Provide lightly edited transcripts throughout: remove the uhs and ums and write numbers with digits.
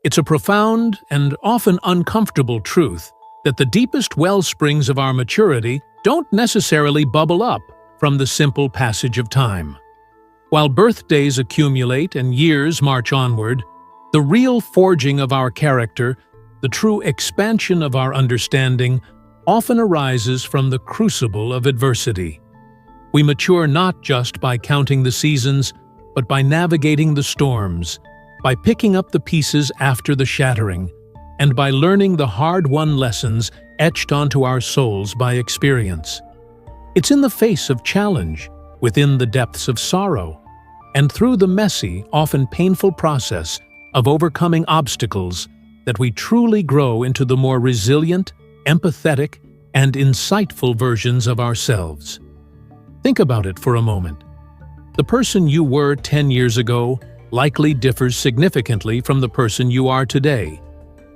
It's a profound and often uncomfortable truth that the deepest well springs of our maturity don't necessarily bubble up from the simple passage of time. While birthdays accumulate and years march onward, the real forging of our character, the true expansion of our understanding, often arises from the crucible of adversity. We mature not just by counting the seasons, but by navigating the storms, by picking up the pieces after the shattering, and by learning the hard-won lessons etched onto our souls by experience. It's in the face of challenge, within the depths of sorrow, and through the messy, often painful process of overcoming obstacles that we truly grow into the more resilient, empathetic, and insightful versions of ourselves. Think about it for a moment. The person you were 10 years ago likely differs significantly from the person you are today.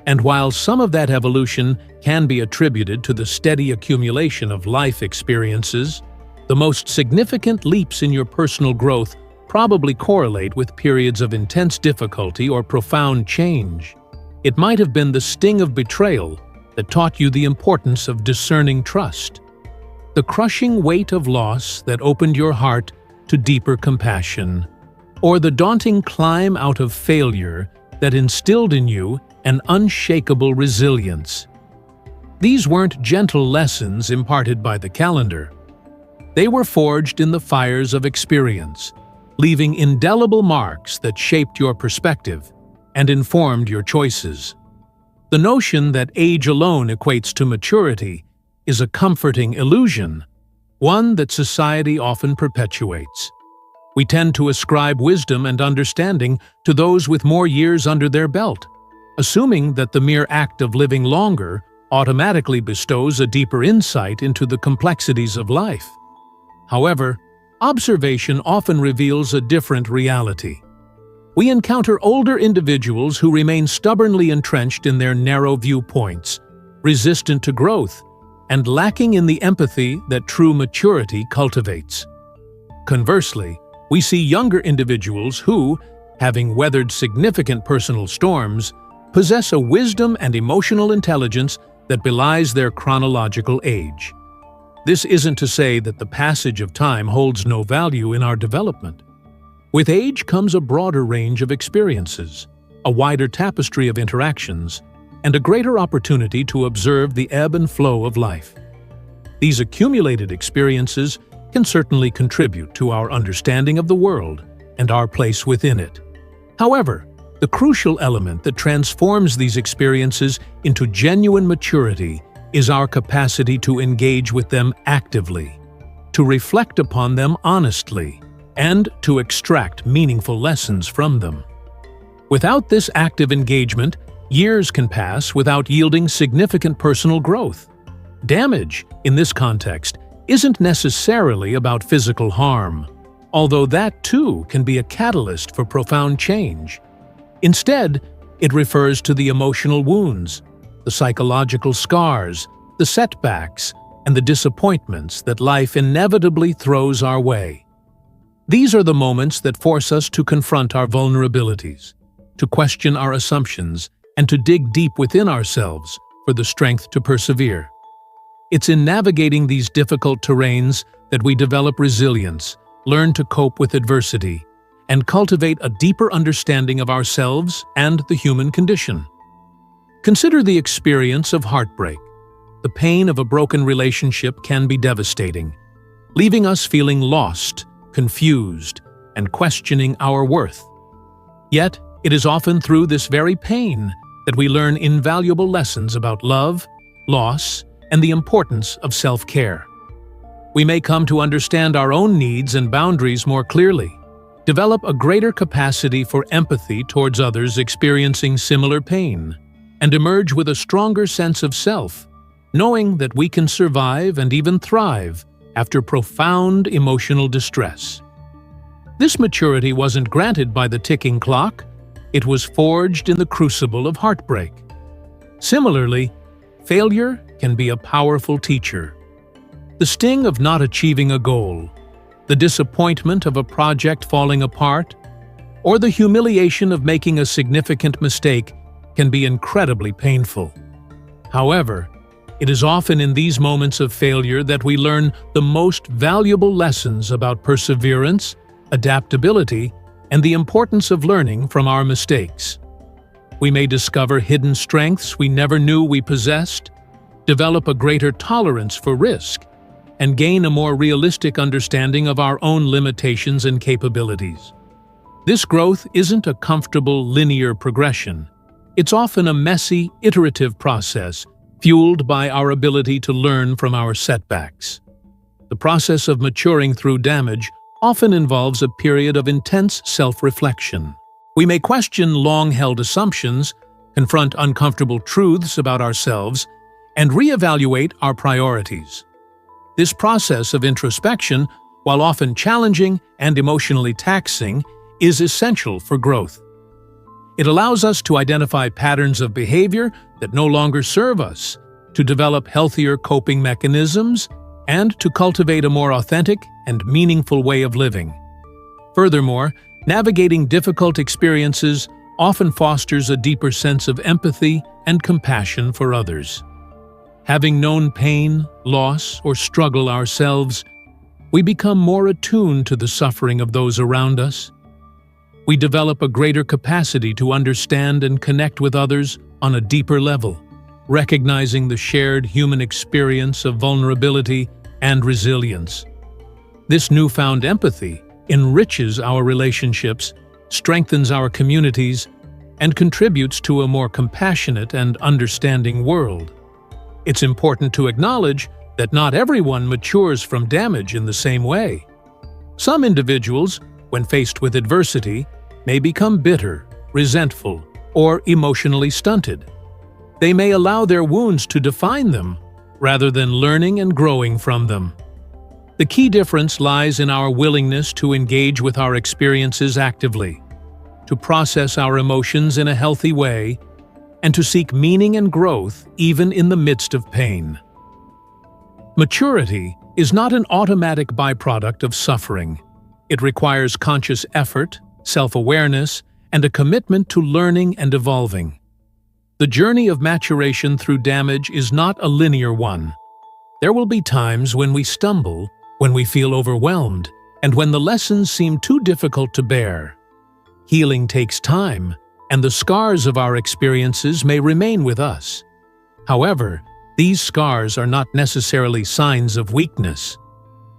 And while some of that evolution can be attributed to the steady accumulation of life experiences, the most significant leaps in your personal growth probably correlate with periods of intense difficulty or profound change. It might have been the sting of betrayal that taught you the importance of discerning trust, the crushing weight of loss that opened your heart to deeper compassion, or the daunting climb out of failure that instilled in you an unshakable resilience. These weren't gentle lessons imparted by the calendar. They were forged in the fires of experience, leaving indelible marks that shaped your perspective and informed your choices. The notion that age alone equates to maturity is a comforting illusion, one that society often perpetuates. We tend to ascribe wisdom and understanding to those with more years under their belt, assuming that the mere act of living longer automatically bestows a deeper insight into the complexities of life. However, observation often reveals a different reality. We encounter older individuals who remain stubbornly entrenched in their narrow viewpoints, resistant to growth, and lacking in the empathy that true maturity cultivates. Conversely, we see younger individuals who, having weathered significant personal storms, possess a wisdom and emotional intelligence that belies their chronological age. This isn't to say that the passage of time holds no value in our development. With age comes a broader range of experiences, a wider tapestry of interactions, and a greater opportunity to observe the ebb and flow of life. These accumulated experiences can certainly contribute to our understanding of the world and our place within it. However, the crucial element that transforms these experiences into genuine maturity is our capacity to engage with them actively, to reflect upon them honestly, and to extract meaningful lessons from them. Without this active engagement, years can pass without yielding significant personal growth. Damage, in this context, isn't necessarily about physical harm, although that too can be a catalyst for profound change. Instead, it refers to the emotional wounds, the psychological scars, the setbacks, and the disappointments that life inevitably throws our way. These are the moments that force us to confront our vulnerabilities, to question our assumptions, and to dig deep within ourselves for the strength to persevere. It's in navigating these difficult terrains that we develop resilience, learn to cope with adversity, and cultivate a deeper understanding of ourselves and the human condition. Consider the experience of heartbreak. The pain of a broken relationship can be devastating, leaving us feeling lost, confused, and questioning our worth. Yet, it is often through this very pain that we learn invaluable lessons about love, loss, and the importance of self-care. We may come to understand our own needs and boundaries more clearly, develop a greater capacity for empathy towards others experiencing similar pain, and emerge with a stronger sense of self, knowing that we can survive and even thrive after profound emotional distress. This maturity wasn't granted by the ticking clock, it was forged in the crucible of heartbreak. Similarly, failure can be a powerful teacher. The sting of not achieving a goal, the disappointment of a project falling apart, or the humiliation of making a significant mistake can be incredibly painful. However, it is often in these moments of failure that we learn the most valuable lessons about perseverance, adaptability, and the importance of learning from our mistakes. We may discover hidden strengths we never knew we possessed, develop a greater tolerance for risk, and gain a more realistic understanding of our own limitations and capabilities. This growth isn't a comfortable, linear progression. It's often a messy, iterative process, fueled by our ability to learn from our setbacks. The process of maturing through damage often involves a period of intense self-reflection. We may question long-held assumptions, confront uncomfortable truths about ourselves, and reevaluate our priorities. This process of introspection, while often challenging and emotionally taxing, is essential for growth. It allows us to identify patterns of behavior that no longer serve us, to develop healthier coping mechanisms, and to cultivate a more authentic and meaningful way of living. Furthermore, navigating difficult experiences often fosters a deeper sense of empathy and compassion for others. Having known pain, loss, or struggle ourselves, we become more attuned to the suffering of those around us. We develop a greater capacity to understand and connect with others on a deeper level, recognizing the shared human experience of vulnerability and resilience. This newfound empathy enriches our relationships, strengthens our communities, and contributes to a more compassionate and understanding world. It's important to acknowledge that not everyone matures from damage in the same way. Some individuals, when faced with adversity, may become bitter, resentful, or emotionally stunted. They may allow their wounds to define them, rather than learning and growing from them. The key difference lies in our willingness to engage with our experiences actively, to process our emotions in a healthy way, and to seek meaning and growth even in the midst of pain. Maturity is not an automatic byproduct of suffering. It requires conscious effort, self-awareness, and a commitment to learning and evolving. The journey of maturation through damage is not a linear one. There will be times when we stumble, when we feel overwhelmed, and when the lessons seem too difficult to bear. Healing takes time, and the scars of our experiences may remain with us. However, these scars are not necessarily signs of weakness.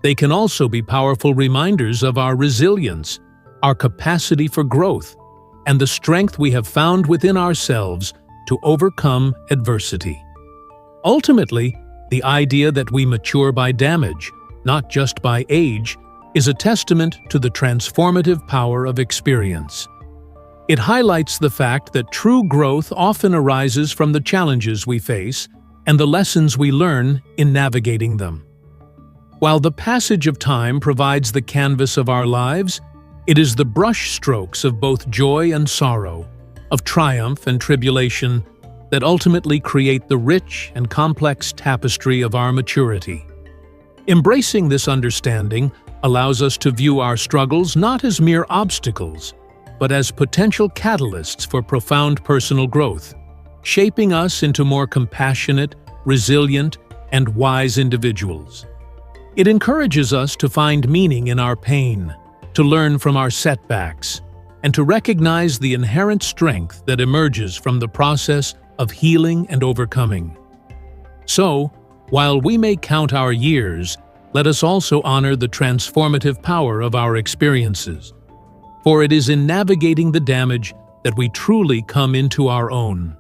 They can also be powerful reminders of our resilience, our capacity for growth, and the strength we have found within ourselves to overcome adversity. Ultimately, the idea that we mature by damage, not just by age, is a testament to the transformative power of experience. It highlights the fact that true growth often arises from the challenges we face and the lessons we learn in navigating them. While the passage of time provides the canvas of our lives, it is the brush strokes of both joy and sorrow, of triumph and tribulation, that ultimately create the rich and complex tapestry of our maturity. Embracing this understanding allows us to view our struggles not as mere obstacles, but as potential catalysts for profound personal growth, shaping us into more compassionate, resilient, and wise individuals. It encourages us to find meaning in our pain, to learn from our setbacks, and to recognize the inherent strength that emerges from the process of healing and overcoming. So, while we may count our years, let us also honor the transformative power of our experiences. For it is in navigating the damage that we truly come into our own.